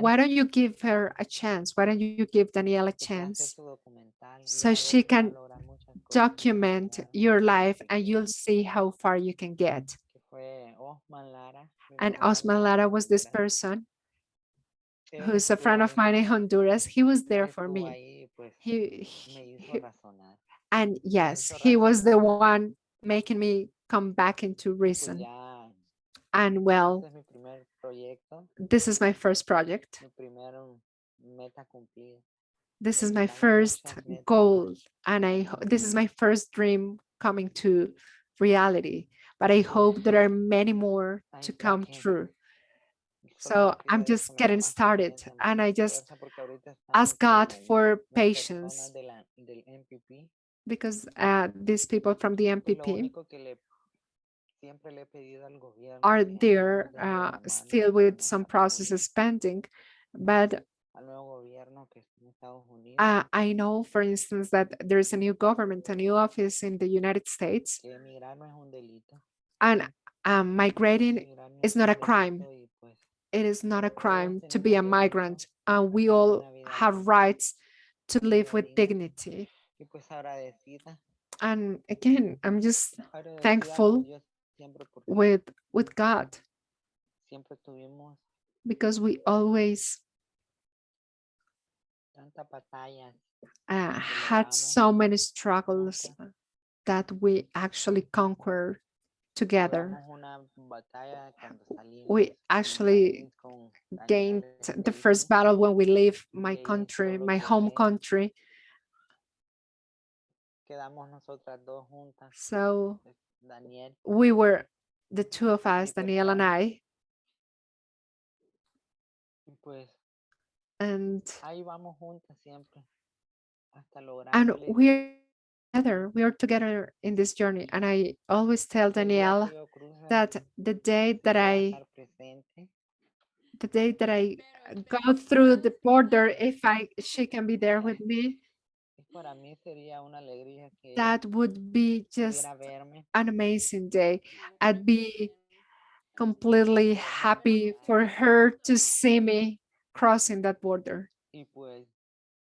why don't you give her a chance? Why don't you give Danielle a chance so she can document your life and you'll see how far you can get? And Osman Lara was this person who's a friend of mine in Honduras. He was there for me. And yes, he was the one making me come back into reason. And well, this is my first project. This is my first goal, and this is my first dream coming to reality. But I hope there are many more to come true. So I'm just getting started, and I just ask God for patience because these people from the MPP are there still with some processes pending, but I know, for instance, that there's a new government, a new office in the United States, and migrating is not a crime. It is not a crime to be a migrant, and we all have rights to live with dignity. And again, I'm just thankful with God because we always had so many struggles that we actually conquered together. Libramos una batalla cuando We salimos de mi actually país con gained Danielle en el the first vehículo. battle when we leave my Y ella country, solo my home viajé. country. Quedamos nosotras dos juntas, So Danielle. we were the two of us, pues Danielle and I, Y pues and ahí vamos juntas siempre, hasta lograr and el éxito. we are together in this journey. And I always tell El día que Danielle yo cruce, that the day sí that voy a I estar presente. go through the border, if she can be there with me, Y para mí sería una alegría que ella that would be just pudiera verme. an amazing day. I'd be completely happy for her to see me crossing that border. Y pues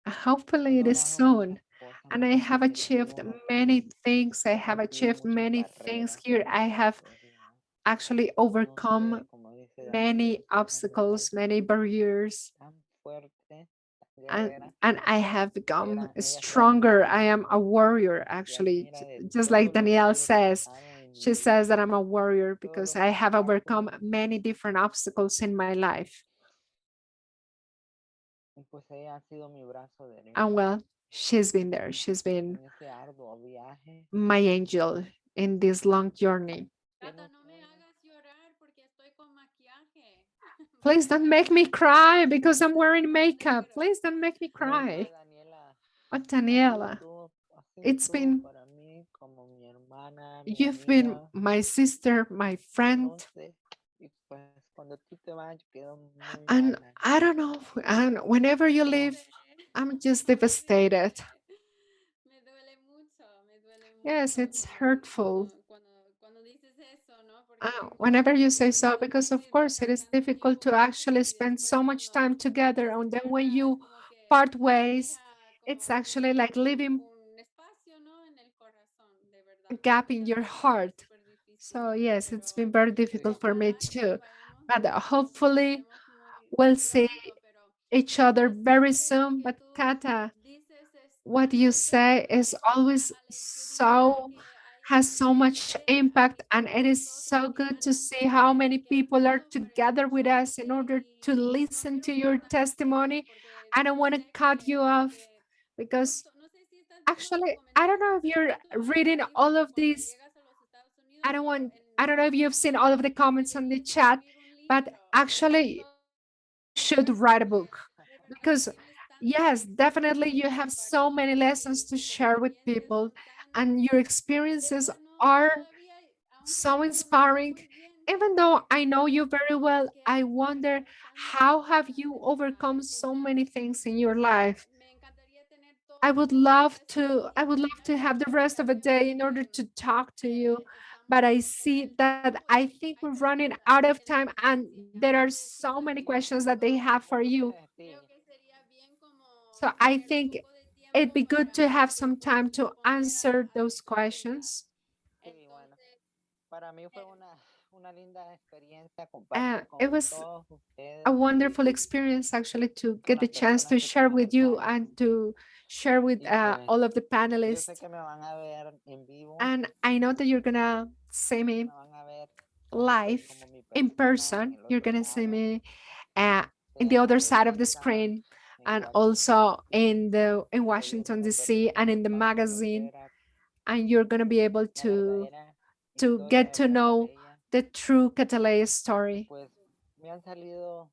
he Hopefully it is logrado soon. muchas cosas, And I muchos have achieved objetivos aquí. many things. I He have cumplido achieved muchas many things carreras here. en I esta have sociedad. actually No overcome sé, como dice Daniel, many es una obstacles, mujer many barriers, tan fuerte, tan and, guerrera. and I have become Ella se stronger. admira, I am a warrior, se actually, admira de just todo like lo que Danielle ella ha says. pasado en mi She vida, says that I'm a warrior todos because los I have overcome obstáculos. many different obstacles in my life. Y pues ella ha sido mi brazo And derecho well, she's been there. She's been en ese arduo viaje. my angel in this long journey. Que Cata, nos no me une. hagas llorar porque estoy con maquillaje. Please don't make me cry because I'm wearing makeup. Please don't make me No, es que cry. Daniela, But has sido Daniela, tú, has sido it's tú been, para mí como mi hermana, mi you've been amiga, my sister, my friend, no sé. Y pues cuando tú te vas, yo quedo muy and mal. I don't know. And whenever you leave, I'm just devastated. Me duele mucho, me duele Yes, mucho it's hurtful. cuando dices eso, ¿no? Porque Whenever you say so, no, no because of puedes course estar it is tanto difficult tiempo to juntos actually y spend después so much cuando time together, te and then when separas, you como que part ways, deja it's como actually like leaving un espacio, ¿no? En el corazón, de verdad. a gap in Muchas your veces es heart. súper difícil, So yes, it's pero been very Sí. difficult for me ojalá que nos too. vayamos, But que nos hopefully miremos muy, we'll muy see pronto, pero each lo other very interesante soon. que But tú Kata, dices es what you algo que say is always yo diría so que has hay so much gente impact, aquí and como it is nosotros so que good han to see how many people are pasado por together with us in escucharte order to y pues no listen quiero to your cortarte testimony. porque I don't want to sé cut you off because justo, no sé si estás viendo los actually I don't know comentarios if de you're tanto de mi reading país all of cuando these. llegas a los Estados Unidos I don't o want I don't know if you've seen all of the comments on the deberías chat, escribir un but libro actually should write a book de verdad because tienes tantas yes, definitely you historias que have so many compartir lessons to y tus share with experiencias people, son tan and your de experiences plano are todavía aunque so nos conocemos inspiring. muy bien Even though I know you very well, es que I has wonder pasado tantas how have cosas you de verdad overcome so entonces many things in your life. me encantaría tener todo I would el love to resto have the del rest día of a pero day in sé order to talk to you, que but estamos I corto de see that tiempo I y think hay we're running preguntas out que of time, queremos and decir ya there no are sé si so many questions that they platicando have for you. creo que sería bien como So I tener un think poco de it'd tiempo be good to have para some time to responder answer a those tus preguntas questions. Sí, bueno, para mí fue una linda experiencia Uh, compartir it con was todos a ustedes, wonderful experience actually to con get the las chance personas to que están share en with el you panel. and to share with Y pues all of the yo sé panelists. que me van a ver en vivo, And I know that you're gonna see me me van a ver live como mi in persona en person. el You're otro gonna see lado, me in the sea en other la side of the revista, screen, en and Washington, also in the in el Washington periódico, DC and in the para magazine. conocer And you're gonna be able la to verdadera historia get de to know Kataleya. the true Kataleya Y story. pues me han salido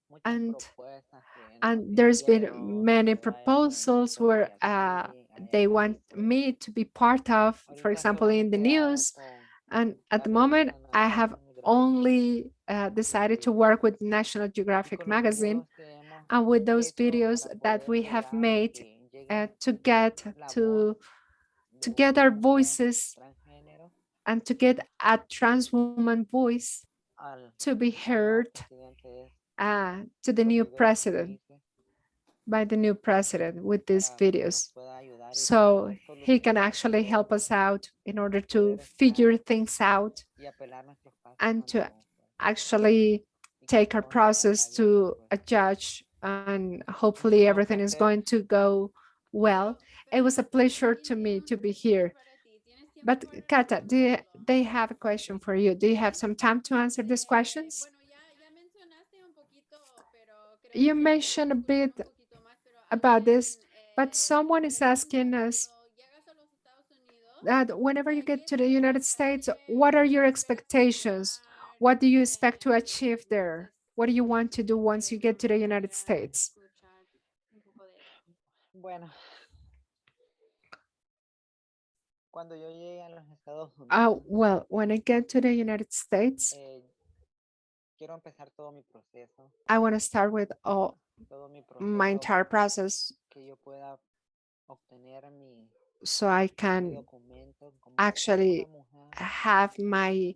muchas And propuestas que and there's been quiero many que vaya con proposals where nosotros y aquí, they allá, y want pues me to be part of, for ahorita example, solo me he in the quedado news. con And at la the moment, revista I have National Geographic only decided to y, work with National y Geographic con los magazine, videos que hemos and with those hecho videos para that poder we have llegar y made que llegue to get la voz de get una our mujer voices transgénero and to get a trans woman voice al, to be al nuevo heard presidente es to the los new videos que president, hice by the new president with these para que nos videos. pueda ayudar y So poder he can solucionar actually help todo us out in order y to poder figure estar things out y apelar nuestros casos and to cuando actually y que take our todo nos salga process bien y to pues a judge, and es hopefully todo un everything is placer. going to go well. It was a pleasure to me to be here. But Kata, they have a question for you. Do you have some time to answer these questions? You mentioned a bit about this, but someone is asking us that whenever you get to the United States, what are your expectations? What do you expect to achieve there? What do you want to do once you get to the United States? Bueno, cuando yo llegue a los Estados Unidos, Well, when I get to the United States, quiero empezar todo mi proceso, I want to start with all todo mi my proceso entire process que yo pueda obtener mi so I can documento como actually una mujer have my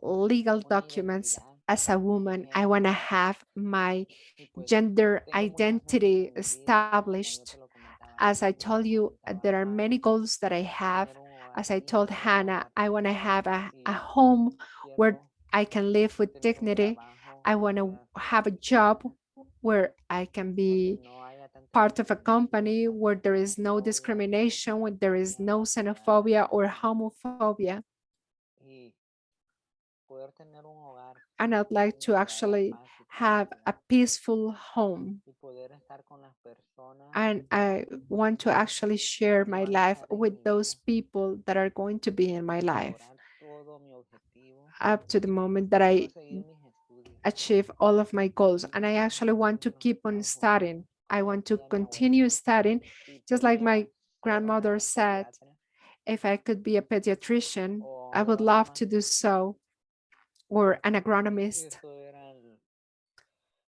legal una documents identidad as a woman. I género want to have my y pues gender tengo muchas metas identity en mi vida, como yo established. te lo comentaba As I antes, told you, there are trabajar, many goals that I have. tener un hogar As I told digno, un Hannah, hogar I want to have a y home where quiero I can live with tener un dignity. trabajo I want to para have a que job where I can donde be no haya tanta part of a discriminación, company where tanta there is no xenofobia, discrimination, when there ni is no racial xenophobia or homophobia. y poder tener un hogar And I'd like to donde haya actually paz y have a tranquilidad peaceful home. y poder estar con las personas And I want to actually share que my van a life estar en with mi those vida people that are going to be in my y life lograr todo mi objetivo. up to the moment that Quiero I seguir mis estudios. achieve all of my goals. Seguir And I mis actually want estudios to en los keep on Estados Unidos. studying. I Como want to decía mi continue abuelita, studying, si just like my podía ser grandmother una said, pediatra if I could be a pediatrician, o I would love to agrónoma, do so, or an agronomist. eso era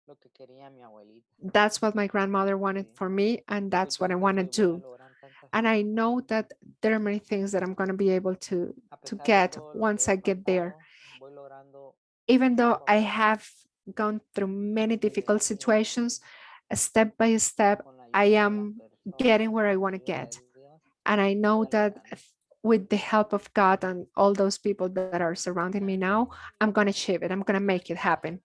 lo que quería mi abuelita. That's what my grandmother wanted Sí. for me, and Pues that's yo what I sé want to que voy a do. lograr tantas And I cosas, know that there are many things that I'm going to be able to a pesar de get todo lo que once he I get there. pasado, voy logrando Even though poco a I poco have gone through many difficult liberar mi situations, mente step by step, con la I ayuda de las am getting personas, where I con la want to ayuda get. de Dios, And I know voy a that lograrlo. with the help of God and all those people that are surrounding me now, I'm going to achieve it. I'm going to make it happen.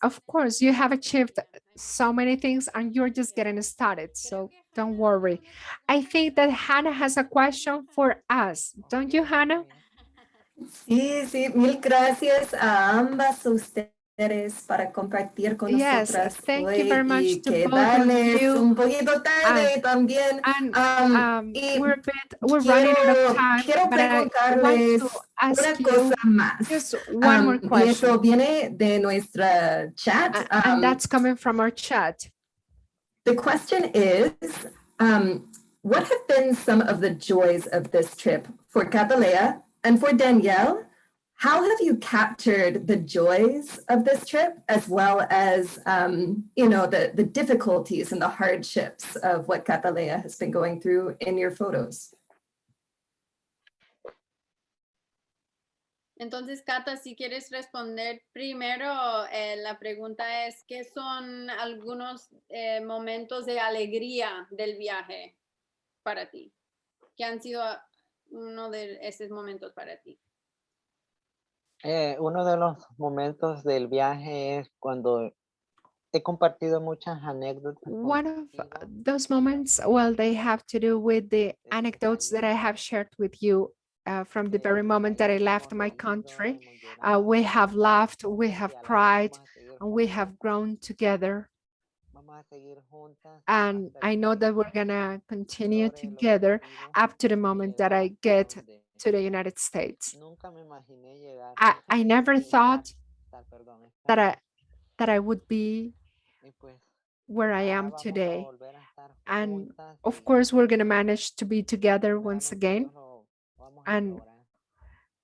Of course, you have achieved so many things and you're just getting started. So don't worry. I think that Hannah has a question for us. Don't you, Ok, Hannah? bien. Sí, sí, mil gracias a ambas ustedes para compartir con Yes, nosotras thank you very hoy much y to both of quedarles you. un poquito tarde también. And Y we're running out of time, quiero but I want to preguntarles ask una cosa you más. just one more Y eso question. viene de nuestra chat. And that's coming from our chat. The question is, what have been some of the joys of this trip for Kataleya and for Danielle? How have you captured the joys of this trip as well as, the difficulties and the hardships of what Kataleya has been going through in your photos? Entonces, Cata, si quieres responder primero, la pregunta es, ¿qué son algunos momentos de alegría del viaje para ti? ¿Qué han sido uno de esos momentos para ti? Uno de los momentos del viaje es cuando he compartido muchas anécdotas One of contigo. those moments, well, they have to do with the anecdotes that I have shared with you from the very moment that I Ahí left hemos my reído, country. hemos llorado We have laughed, we y have a la vez cried, vamos a seguir and we juntas. have grown together. Vamos a seguir juntas And hasta I know que that we're gonna continue logre el together objetivo up to the de moment that llegar I hasta get donde to the United States. nunca me imaginé llegar. I never thought Perdón, that estar. I would be Y pues where I ojalá am vamos a today. volver a estar And juntas of y course, we're gonna manage to be together once primeramente again. Dios lo vamos a And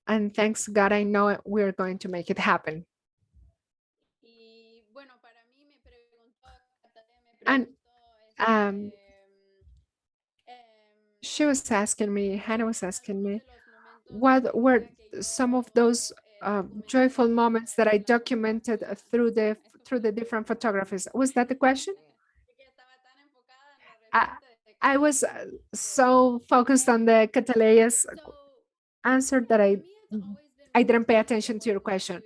lograr. thanks God, I know we're going to make it happen. Y bueno, para mí me preguntó, And she was asking me, Hannah was asking me, what were some of those joyful moments that I documented through the different photographies? Was that the question? I was so focused on the Cataleya's answer that I didn't pay attention to your question.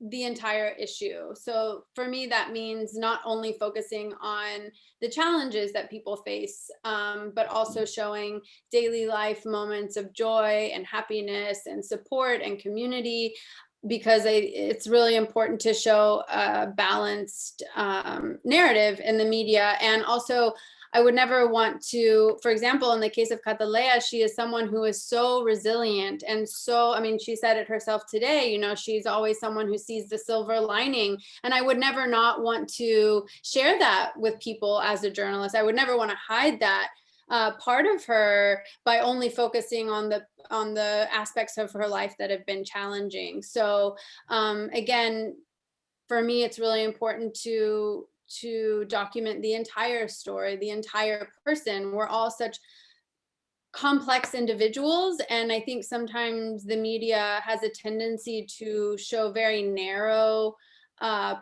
the entire issue. So for me, that means not only focusing on the challenges that people face, but also showing daily life moments of joy and happiness and support and community, because it's really important to show a balanced narrative in the media. And also, I would never want to, for example, in the case of Kataleya, she is someone who is so resilient and so, I mean, she said it herself today, you know, she's always someone who sees the silver lining. And I would never not want to share that with people as a journalist. I would never want to hide that part of her by only focusing on the aspects of her life that have been challenging. So again, for me, it's really important to document the entire story, the entire person. We're all such complex individuals, and I think sometimes the media has a tendency to show very narrow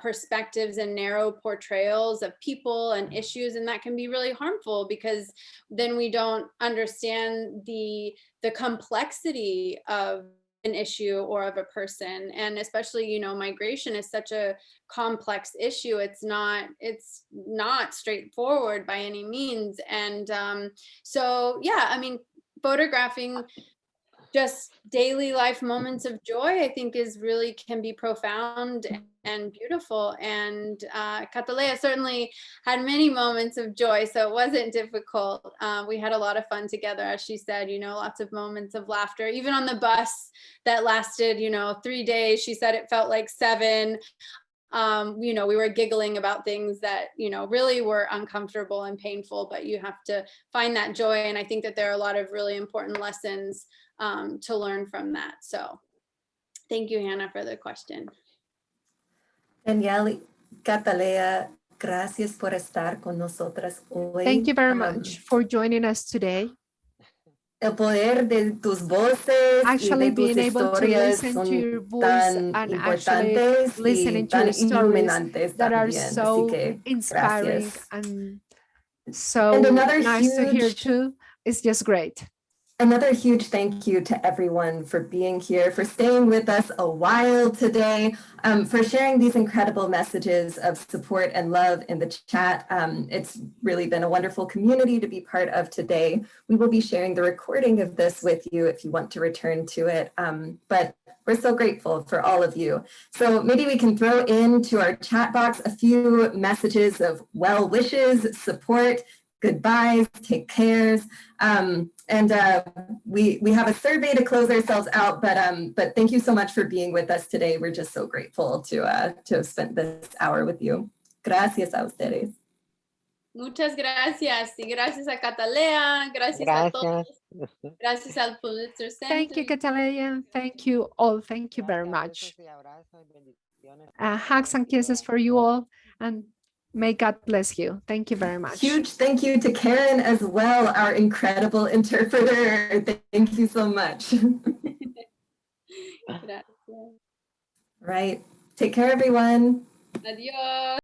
perspectives and narrow portrayals of people and issues, and that can be really harmful, because then we don't understand the complexity of an issue or of a person. And especially, you know, migration is such a complex issue. It's not straightforward by any means. And so yeah, I mean, photographing just daily life moments of joy, I think can be profound and beautiful. And Kataleya certainly had many moments of joy, so it wasn't difficult. We had a lot of fun together, as she said, you know, lots of moments of laughter, even on the bus that lasted, you know, 3 days. She said it felt like 7. You know, we were giggling about things that, you know, really were uncomfortable and painful, but you have to find that joy. And I think that there are a lot of really important lessons to learn from that. So thank you, Hannah, for the question. Danielle, Kataleya, gracias por estar con nosotras hoy. Thank you very much for joining us today. El poder de tus voces Actually y de tus being able to historias listen to son your voice tan and actually importantes y listening to tan your stories iluminantes that are también. Así so que inspiring gracias. and so And another nice to hear huge too. It's just great. Another huge thank you to everyone for being here, for staying with us a while today, for sharing these incredible messages of support and love in the chat. It's really been a wonderful community to be part of today. We will be sharing the recording of this with you if you want to return to it, but we're so grateful for all of you. So maybe we can throw into our chat box a few messages of well wishes, support, goodbyes, take cares, and we have a survey to close ourselves out. But thank you so much for being with us today. We're just so grateful to have spent this hour with you. Gracias a ustedes. Muchas gracias, y gracias a Kataleya, gracias a todos, gracias al Pulitzer Center. Thank you, Kataleya. Thank you all. Thank you very much. Hugs and kisses for you all, and may God bless you. Thank you very much. Huge thank you to Karen as well, our incredible interpreter. Thank you so much. Right. Take care, everyone. Adios.